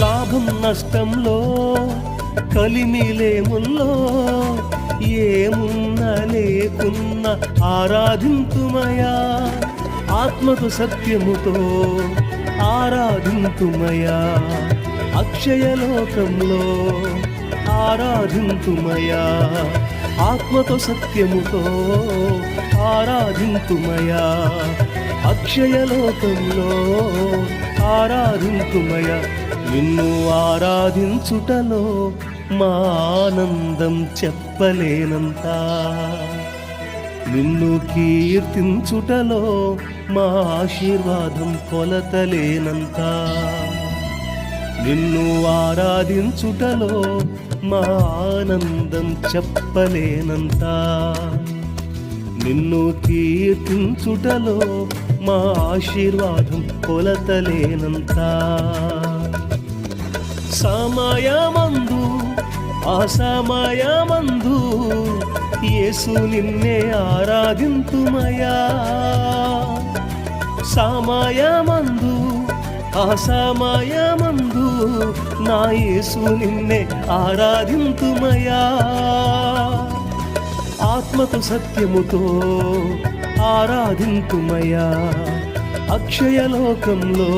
లాభం నష్టంలో కలిమిలేముల్లో ఏమున్నా లేకున్నా ఆరాధింతుమయా, ఆత్మతో సత్యముతో ఆరాధింతుమయా, అక్షయలోకంలో ఆరాధింతుమయా, ఆత్మతో సత్యముతో ఆరాధింతుమయా, అక్షయలోకంలో ఆరాధింతుమయా. నిన్ను ఆరాధించుటలో మా ఆనందం చెప్పలేనంత, నిన్ను కీర్తించుటలో మా ఆశీర్వాదం కొలతలేనంత, నిన్ను ఆరాధించుటలో మా ఆనందం చెప్పలేనంత, నిన్ను కీర్తించుటలో మా ఆశీర్వాదం కొలతలేనంత. సమయమందు అసమయమందు యేసు నిన్నే ఆరాధింతుమయా, సమయమందు అసమయమందు నా యేసు నిన్నే ఆరాధింతుమయా, ఆత్మతో సత్యముతో ఆరాధింతుమయా, అక్షయలోకంలో